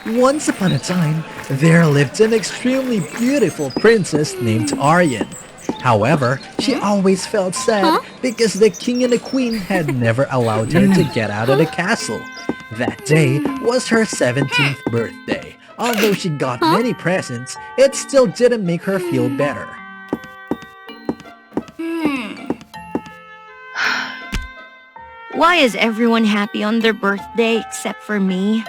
Once upon a time, there lived an extremely beautiful princess named Arian. However, she always felt sad because the king and the queen had never allowed her to get out of the castle. That day was her 17th birthday. Although she got many presents, it still didn't make her feel better. Why is everyone happy on their birthday except for me?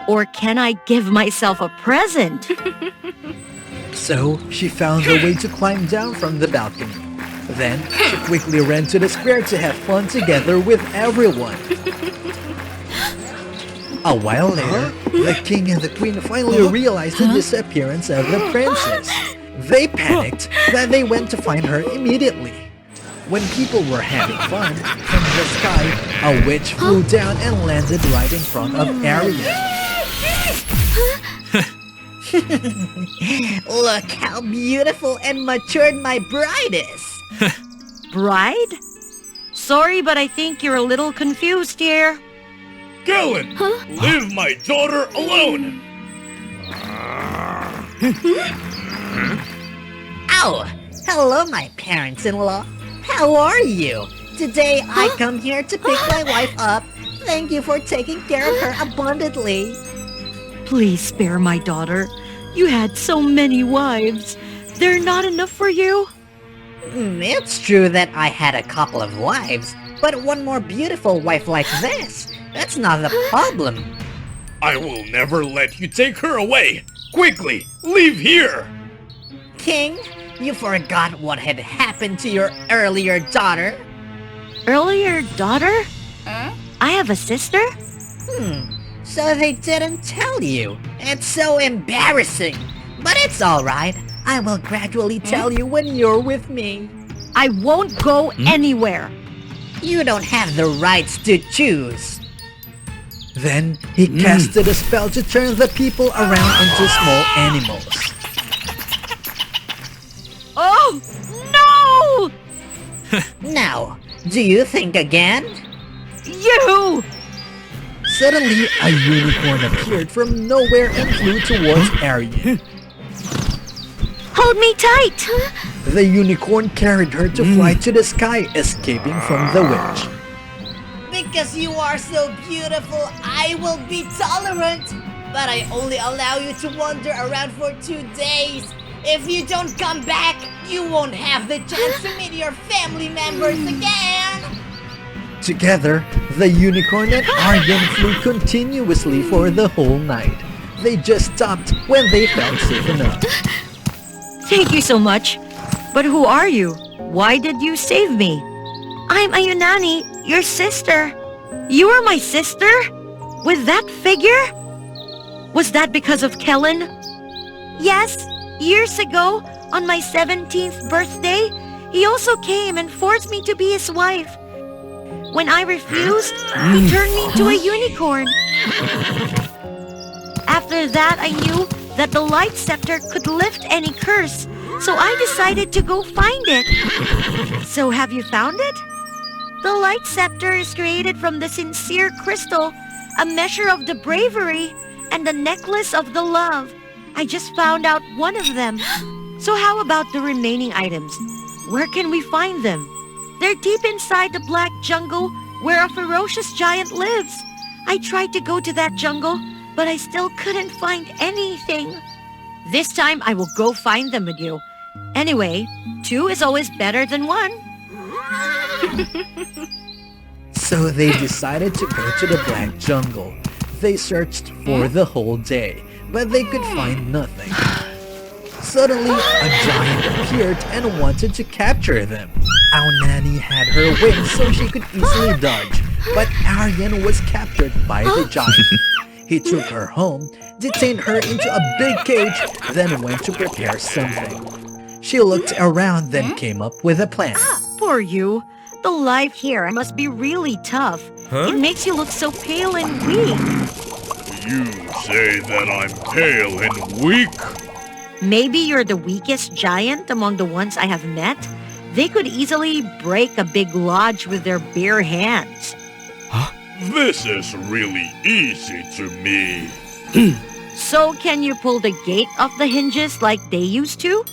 Or can I give myself a present? So, she found a way to climb down from the balcony. Then, she quickly ran to the square to have fun together with everyone. A while later, the king and the queen finally realized the disappearance of the princess. They panicked that they went to find her immediately. When people were having fun, from the sky, a witch flew down and landed right in front of Arian. Look how beautiful and matured my bride is. Bride? Sorry, but I think you're a little confused here. Galen, leave my daughter alone. Oh, hello my parents-in-law. How are you? Today I come here to pick my wife up. Thank you for taking care of her abundantly. Please spare my daughter. You had so many wives. They're not enough for you? It's true that I had a couple of wives, but one more beautiful wife like this, that's not the problem. I will never let you take her away. Quickly, leave here. King, you forgot what had happened to your earlier daughter. Earlier daughter? I have a sister? So they didn't tell you. It's so embarrassing. But it's alright. I will gradually tell you when you're with me. I won't go anywhere. You don't have the rights to choose. Then, he casted a spell to turn the people around into small animals. Oh, no! Now, do you think again? You! Suddenly, a unicorn appeared from nowhere and flew towards Arian. Hold me tight! The unicorn carried her to fly to the sky, escaping from the witch. Because you are so beautiful, I will be tolerant. But I only allow you to wander around for 2 days. If you don't come back, you won't have the chance to meet your family members again. Together, the unicorn and Arian flew continuously for the whole night. They just stopped when they felt safe enough. Thank you so much. But who are you? Why did you save me? I'm Ayunani, your sister. You are my sister? With that figure? Was that because of Kellen? Yes, years ago, on my 17th birthday, he also came and forced me to be his wife. When I refused, he turned me into a unicorn. After that, I knew that the light scepter could lift any curse, so I decided to go find it. So have you found it? The light scepter is created from the sincere crystal, a measure of the bravery, and the necklace of the love. I just found out one of them. So how about the remaining items? Where can we find them? They're deep inside the black jungle where a ferocious giant lives. I tried to go to that jungle, but I still couldn't find anything. This time I will go find them with you. Anyway, 2 is always better than 1. So they decided to go to the black jungle. They searched for the whole day, but they could find nothing. Suddenly, a giant appeared and wanted to capture them. Our nanny had her wings so she could easily dodge, but Arian was captured by the giant. He took her home, detained her into a big cage, then went to prepare something. She looked around, then came up with a plan. Poor you. The life here must be really tough. It makes you look so pale and weak. You say that I'm pale and weak? Maybe you're the weakest giant among the ones I have met. They could easily break a big lodge with their bare hands. This is really easy to me. So can you pull the gate off the hinges like they used to?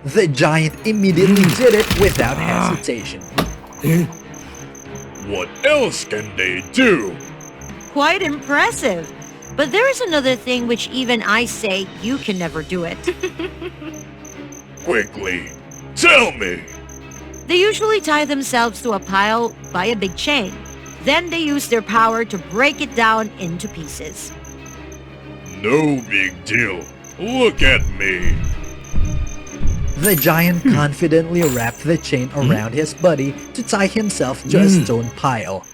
The giant immediately did it without hesitation. What else can they do? Quite impressive. But there is another thing which even I say you can never do it. Quickly, tell me. They usually tie themselves to a pile by a big chain. Then they use their power to break it down into pieces. No big deal. Look at me. The giant confidently wrapped the chain around his body to tie himself to a stone pile.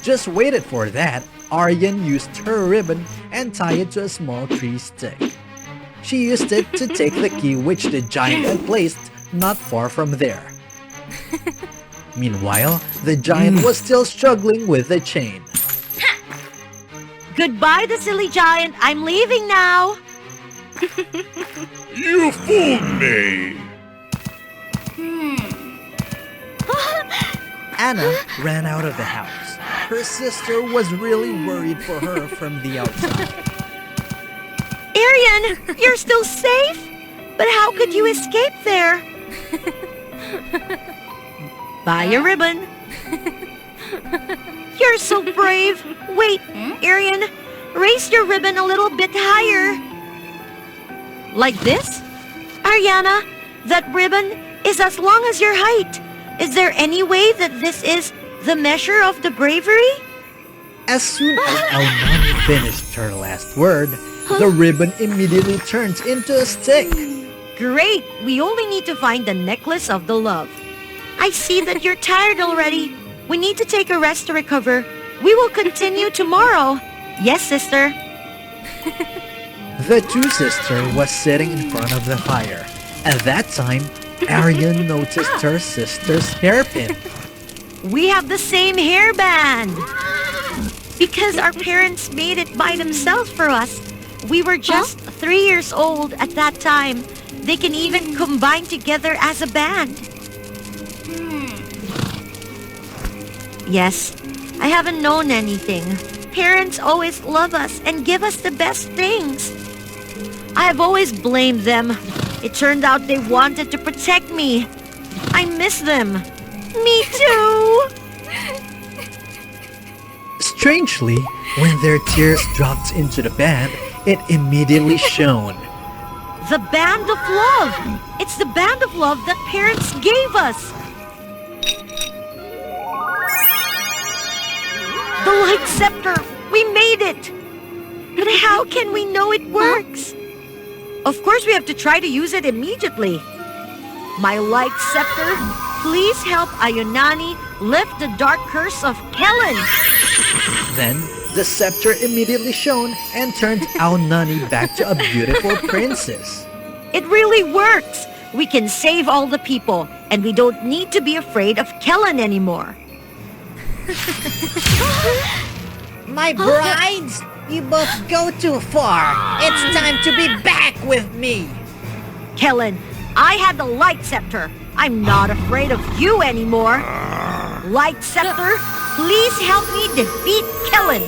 Just waited for that, Arian used her ribbon and tied it to a small tree stick. She used it to take the key which the giant had placed not far from there. Meanwhile, the giant was still struggling with the chain. Goodbye, the silly giant. I'm leaving now. You fooled me. Anna ran out of the house. Her sister was really worried for her from the outside. Arian, you're still safe? But how could you escape there? Buy a ribbon. You're so brave. Wait, Arian, raise your ribbon a little bit higher. Like this? Ariana, that ribbon is as long as your height. Is there any way that this is the measure of the bravery? As soon as Almani finished her last word, the ribbon immediately turns into a stick. Great! We only need to find the necklace of the love. I see that you're tired already. We need to take a rest to recover. We will continue tomorrow. Yes, sister. The two sisters was sitting in front of the fire. At that time, Arian noticed her sister's hairpin. We have the same hairband. Because our parents made it by themselves for us. We were just 3 years old at that time. They can even combine together as a band. Yes, I haven't known anything. Parents always love us and give us the best things. I've always blamed them. It turned out they wanted to protect me. I miss them. Me too. Strangely, when their tears dropped into the band, it immediately shone. The band of love. It's the band of love that parents gave us. The light scepter. We made it. But how can we know it works? Of course, we have to try to use it immediately. My light scepter, please help Ayunani lift the dark curse of Kellen. Then, the scepter immediately shone and turned Aonani back to a beautiful princess. It really works. We can save all the people, and we don't need to be afraid of Kellen anymore. My brides, you both go too far. It's time to be back with me. Kellen, I had the light scepter. I'm not afraid of you anymore. Light scepter, please help me defeat Kellen.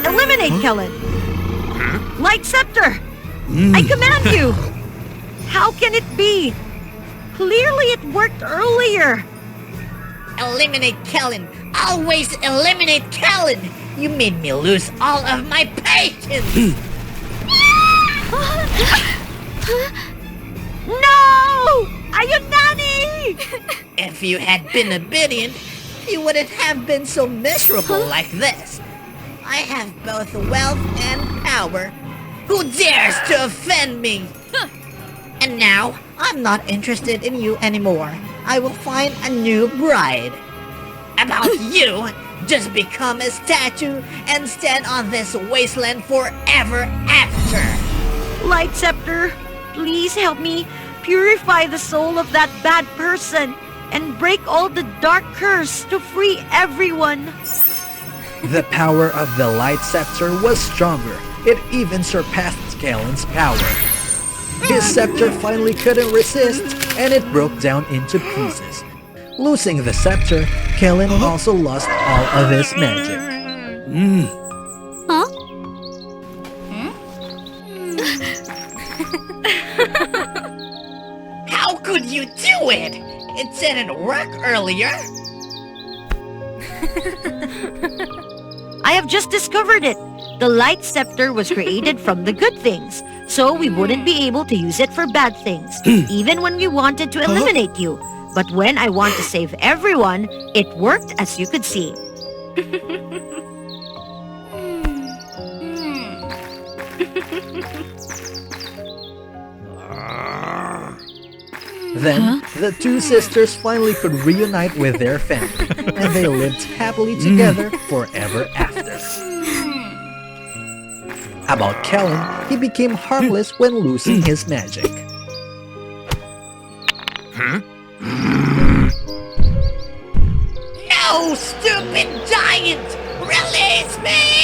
Eliminate Kellen. Light scepter, I command you. How can it be? Clearly it worked earlier. Eliminate Kellen. Always eliminate Kellen. You made me lose all of my patience. No! Ayunani! If you had been obedient, you wouldn't have been so miserable like this. I have both wealth and power. Who dares to offend me? And now, I'm not interested in you anymore. I will find a new bride. About you, just become a statue and stand on this wasteland forever after. Light scepter, please help me purify the soul of that bad person and break all the dark curse to free everyone. The power of the light scepter was stronger. It even surpassed Kellen's power. His scepter finally couldn't resist, and it broke down into pieces. Losing the scepter, Kellen also lost all of his magic. Huh? How could you do it? It didn't work earlier. I have just discovered it. The light scepter was created from the good things, so we wouldn't be able to use it for bad things, even when we wanted to eliminate you. But when I want to save everyone, it worked, as you could see. Then, the two sisters finally could reunite with their family, and they lived happily together forever after. About Kellen, he became harmless when losing his magic. No, stupid giant! Release me!